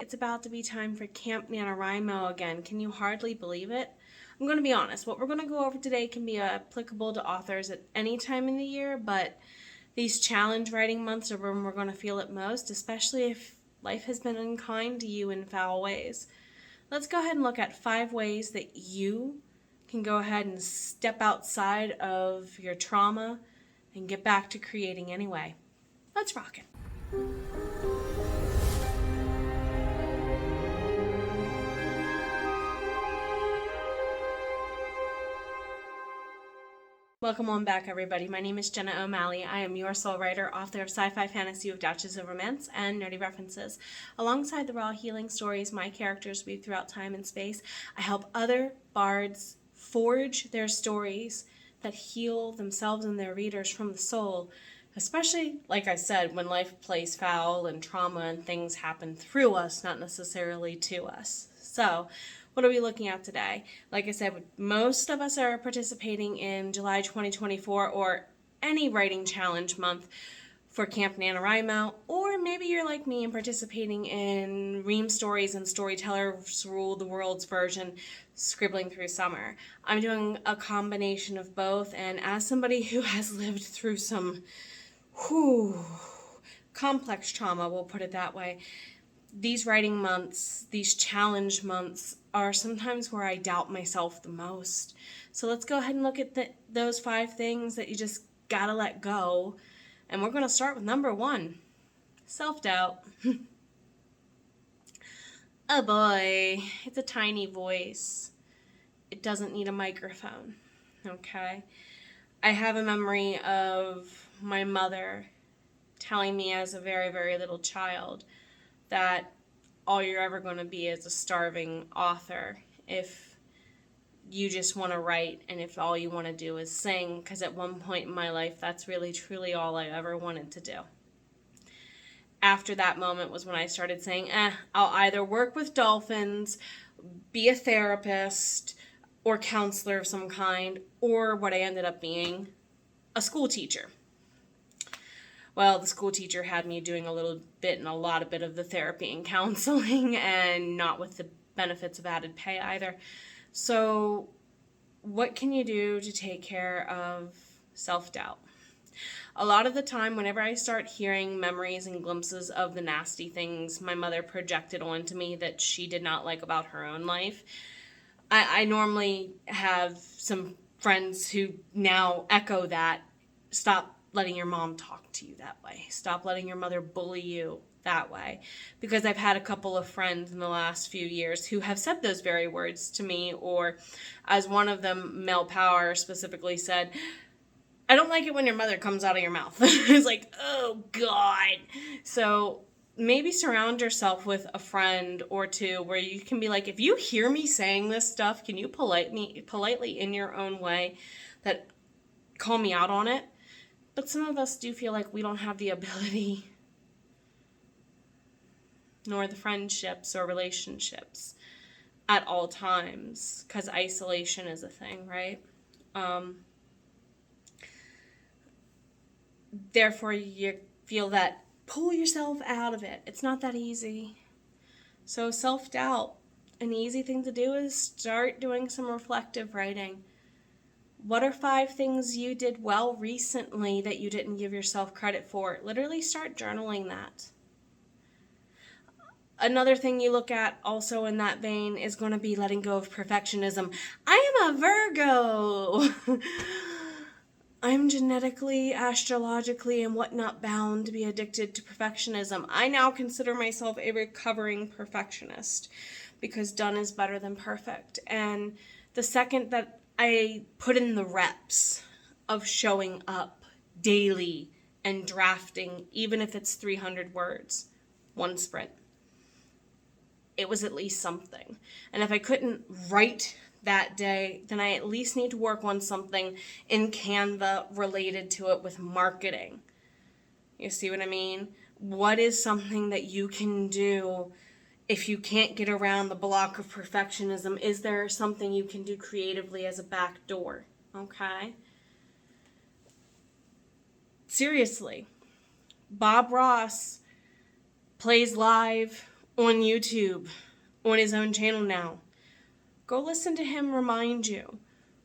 It's about to be time for Camp NaNo again. Can you hardly believe it? I'm going to be honest. What we're going to go over today can be applicable to authors at any time in the year, but these challenge writing months are when we're going to feel it most, especially if life has been unkind to you in foul ways. Let's go ahead and look at 5 ways that you can go ahead and step outside of your trauma and get back to creating anyway. Let's rock it. Welcome on back, everybody. My name is Jenna O'Malley. I am your soul writer, author of sci-fi fantasy with dashes of romance and nerdy references. Alongside the raw healing stories my characters weave throughout time and space, I help other bards forge their stories that heal themselves and their readers from the soul, especially, like I said, when life plays foul and trauma and things happen through us, not necessarily to us. So, what are we looking at today? Like I said, most of us are participating in July 2024 or any writing challenge month for Camp NaNo, or maybe you're like me and participating in Ream Stories and Storytellers Rule the World's version, Scribbling Through Summer. I'm doing a combination of both, and as somebody who has lived through some complex trauma, we'll put it that way, these writing months, these challenge months, are sometimes where I doubt myself the most. So let's go ahead and look at those 5 things that you just gotta let go. And we're going to start with number 1, self-doubt. Oh boy, it's a tiny voice. It doesn't need a microphone, okay? I have a memory of my mother telling me as a very, very little child that all you're ever going to be is a starving author if you just want to write and if all you want to do is sing, because at one point in my life, that's really, truly all I ever wanted to do. After that moment was when I started saying, I'll either work with dolphins, be a therapist, or counselor of some kind, or what I ended up being, a school teacher. Well, the school teacher had me doing a lot of the therapy and counseling, and not with the benefits of added pay either. So what can you do to take care of self-doubt? A lot of the time, whenever I start hearing memories and glimpses of the nasty things my mother projected onto me that she did not like about her own life, I normally have some friends who now echo that. Stop letting your mom talk to you that way. Stop letting your mother bully you that way. Because I've had a couple of friends in the last few years who have said those very words to me, or as one of them, Mel Power, specifically said, I don't like it when your mother comes out of your mouth. It's like, oh God. So maybe surround yourself with a friend or two where you can be like, if you hear me saying this stuff, can you politely in your own way that call me out on it? But some of us do feel like we don't have the ability, nor the friendships or relationships at all times, because isolation is a thing, right? Therefore, you feel that pull yourself out of it. It's not that easy. So self-doubt, an easy thing to do is start doing some reflective writing. What are 5 things you did well recently that you didn't give yourself credit for? Literally start journaling that. Another thing you look at also in that vein is going to be letting go of perfectionism. I am a Virgo. I'm genetically, astrologically, and whatnot bound to be addicted to perfectionism. I now consider myself a recovering perfectionist because done is better than perfect. And the second that I put in the reps of showing up daily and drafting, even if it's 300 words, 1 sprint, it was at least something. And if I couldn't write that day, then I at least need to work on something in Canva related to it with marketing. You see what I mean? What is something that you can do if you can't get around the block of perfectionism? Is there something you can do creatively as a back door? Okay? Seriously. Bob Ross plays live on YouTube, on his own channel now. Go listen to him remind you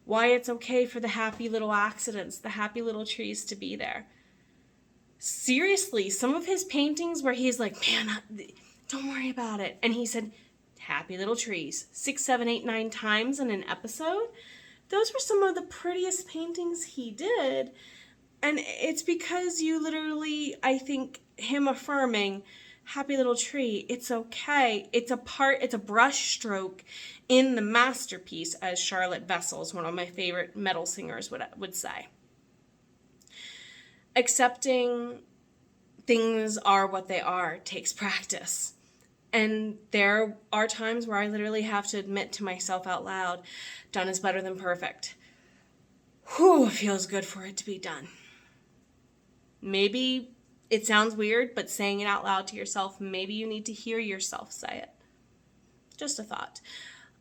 why it's okay for the happy little accidents, the happy little trees to be there. Seriously, some of his paintings where he's like, man, don't worry about it. And he said, happy little trees, 6, 7, 8, 9 times in an episode. Those were some of the prettiest paintings he did. And it's because you literally, I think, him affirming, happy little tree, it's okay. It's a brush stroke in the masterpiece, as Charlotte Vessels, one of my favorite metal singers, would say. Accepting things are what they are takes practice. And there are times where I literally have to admit to myself out loud, done is better than perfect. Whew, it feels good for it to be done. Maybe it sounds weird, but saying it out loud to yourself, maybe you need to hear yourself say it. Just a thought.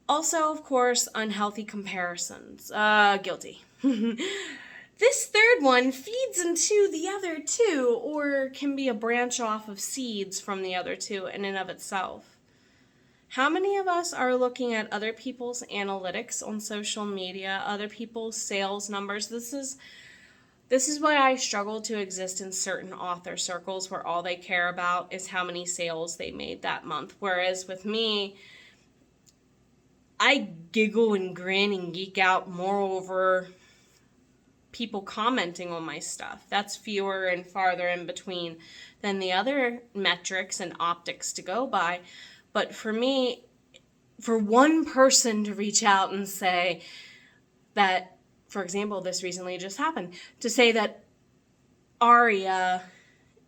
Also, of course, unhealthy comparisons. Guilty. This third one feeds into the other two, or can be a branch off of seeds from the other two in and of itself. How many of us are looking at other people's analytics on social media, other people's sales numbers? This is why I struggle to exist in certain author circles where all they care about is how many sales they made that month. Whereas with me, I giggle and grin and geek out more over people commenting on my stuff. That's fewer and farther in between than the other metrics and optics to go by. But for me, for one person to reach out and say that, for example, this recently just happened, to say that Arya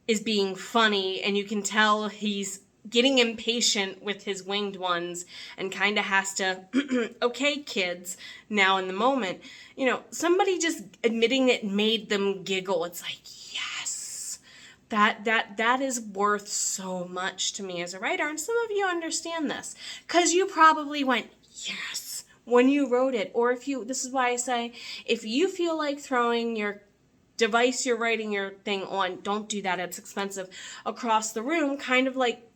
is being funny and you can tell he's getting impatient with his winged ones and kind of has to, okay, kids, now in the moment. You know, somebody just admitting it made them giggle. It's like, yes, that is worth so much to me as a writer. And some of you understand this because you probably went, yes, when you wrote it. Or this is why I say, if you feel like throwing your device you're writing your thing on, don't do that. It's expensive. Across the room, kind of like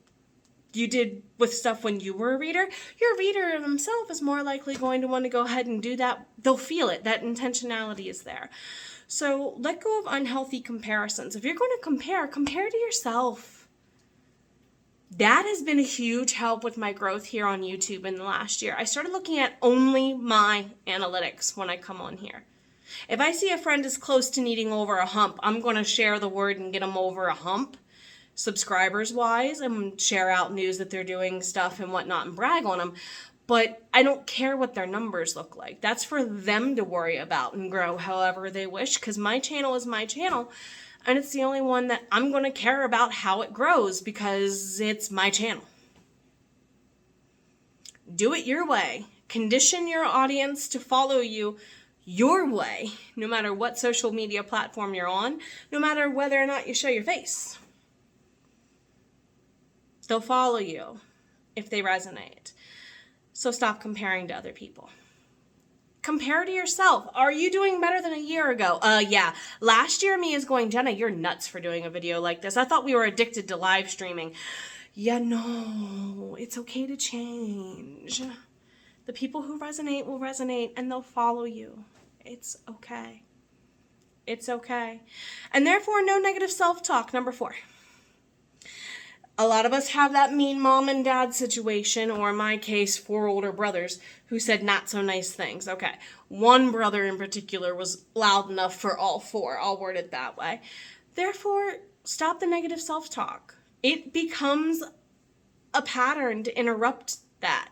you did with stuff when you were a reader, your reader himself is more likely going to want to go ahead and do that. They'll feel it. That intentionality is there. So let go of unhealthy comparisons. If you're going to compare to yourself. That has been a huge help with my growth here on YouTube in the last year. I started looking at only my analytics when I come on here. If I see a friend is close to needing over a hump, I'm going to share the word and get them over a hump. Subscribers wise, and share out news that they're doing stuff and whatnot and brag on them. But I don't care what their numbers look like. That's for them to worry about and grow however they wish, because my channel is my channel. And it's the only one that I'm going to care about how it grows because it's my channel. Do it your way. Condition your audience to follow you your way, no matter what social media platform you're on, no matter whether or not you show your face. They'll follow you if they resonate. So stop comparing to other people. Compare to yourself. Are you doing better than a year ago? Yeah. Last year, me is going, Jenna, you're nuts for doing a video like this. I thought we were addicted to live streaming. Yeah, no. It's okay to change. The people who resonate will resonate and they'll follow you. It's okay. It's okay. And therefore, no negative self-talk. Number 4. A lot of us have that mean mom and dad situation, or in my case, 4 older brothers who said not so nice things. Okay, one brother in particular was loud enough for all 4. I'll word it that way. Therefore, stop the negative self-talk. It becomes a pattern to interrupt that.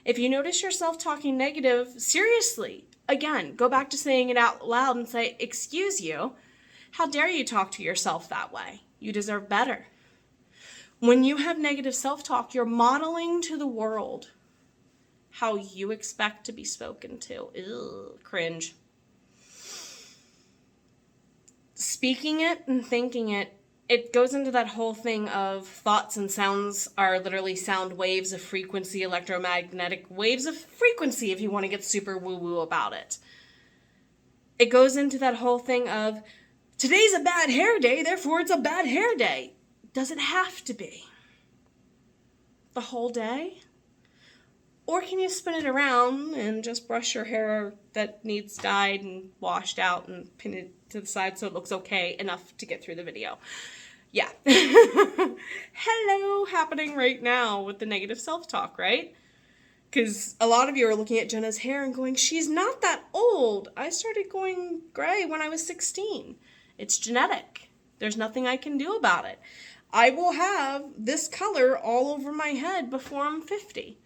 If you notice yourself talking negative, seriously, again, go back to saying it out loud and say, excuse you, how dare you talk to yourself that way? You deserve better. When you have negative self-talk, you're modeling to the world how you expect to be spoken to. Ew, cringe. Speaking it and thinking it, it goes into that whole thing of thoughts and sounds are literally sound waves of frequency, electromagnetic waves of frequency, if you want to get super woo-woo about it. It goes into that whole thing of, today's a bad hair day, therefore it's a bad hair day. Does it have to be? the whole day? Or can you spin it around and just brush your hair that needs dyed and washed out and pin it to the side so it looks okay enough to get through the video? Yeah. Hello, happening right now with the negative self-talk, right? Because a lot of you are looking at Jenna's hair and going, she's not that old. I started going gray when I was 16. It's genetic. There's nothing I can do about it. I will have this color all over my head before I'm 50.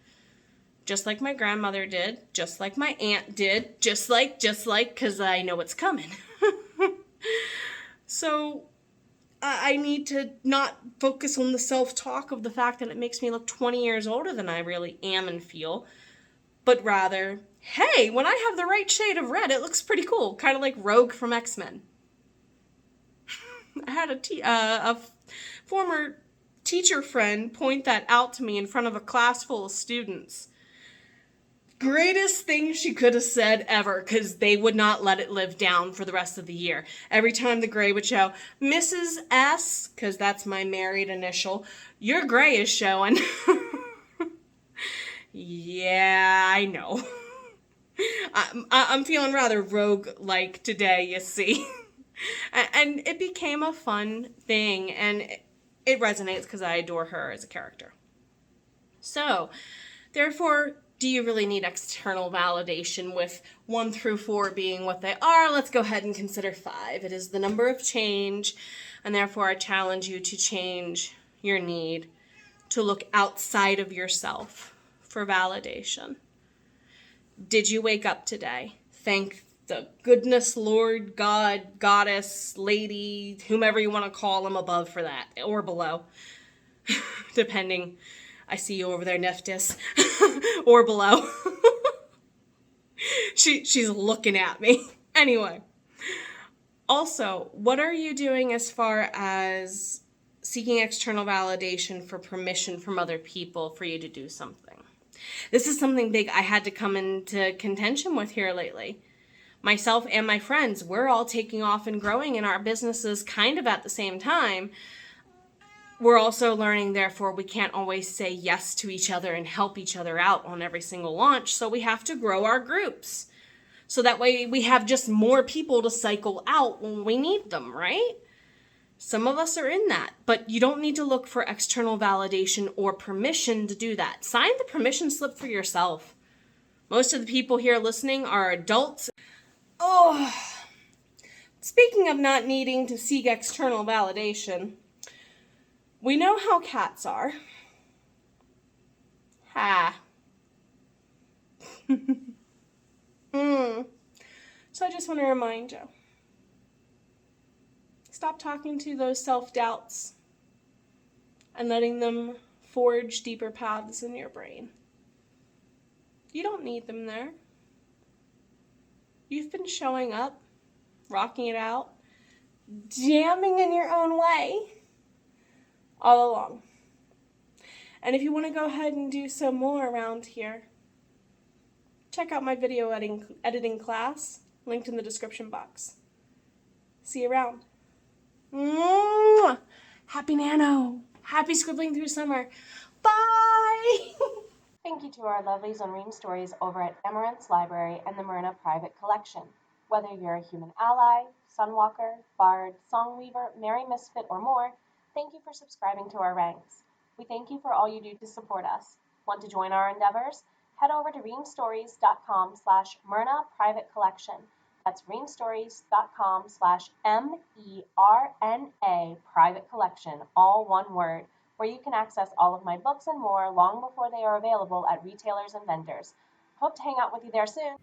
Just like my grandmother did, just like my aunt did, just like, because I know it's coming. So I need to not focus on the self-talk of the fact that it makes me look 20 years older than I really am and feel, but rather, hey, when I have the right shade of red, it looks pretty cool, kind of like Rogue from X-Men. I had a former teacher friend point that out to me in front of a class full of students. Greatest thing she could have said ever, because they would not let it live down for the rest of the year. Every time the gray would show, Mrs. S, because that's my married initial, your gray is showing. Yeah, I know. I'm feeling rather rogue-like today, you see. And it became a fun thing, and it resonates because I adore her as a character. So, therefore, do you really need external validation with 1 through 4 being what they are? Let's go ahead and consider 5. It is the number of change, and therefore I challenge you to change your need to look outside of yourself for validation. Did you wake up today? Thank the goodness, Lord, God, Goddess, Lady, whomever you want to call them above for that, or below, depending. I see you over there, Neftis. Or below. She's looking at me. Anyway. Also, what are you doing as far as seeking external validation for permission from other people for you to do something? This is something big I had to come into contention with here lately. Myself and my friends, we're all taking off and growing in our businesses kind of at the same time. We're also learning, therefore, we can't always say yes to each other and help each other out on every single launch, so we have to grow our groups. So that way we have just more people to cycle out when we need them, right? Some of us are in that, but you don't need to look for external validation or permission to do that. Sign the permission slip for yourself. Most of the people here listening are adults. Oh, speaking of not needing to seek external validation, we know how cats are. Ha. So I just want to remind you. Stop talking to those self-doubts and letting them forge deeper paths in your brain. You don't need them there. You've been showing up, rocking it out, jamming in your own way all along. And if you want to go ahead and do some more around here, check out my video editing class, linked in the description box. See you around. Mwah! Happy Nano. Happy Scribbling Through Summer. Bye! Thank you to our lovelies on Ream Stories over at Amaranth's Library and the Myrna Private Collection. Whether you're a human ally, sunwalker, bard, songweaver, merry misfit, or more, thank you for subscribing to our ranks. We thank you for all you do to support us. Want to join our endeavors? Head over to reamstories.com/Myrna Private Collection. That's reamstories.com/MERNA Private Collection, all one word, where you can access all of my books and more long before they are available at retailers and vendors. Hope to hang out with you there soon.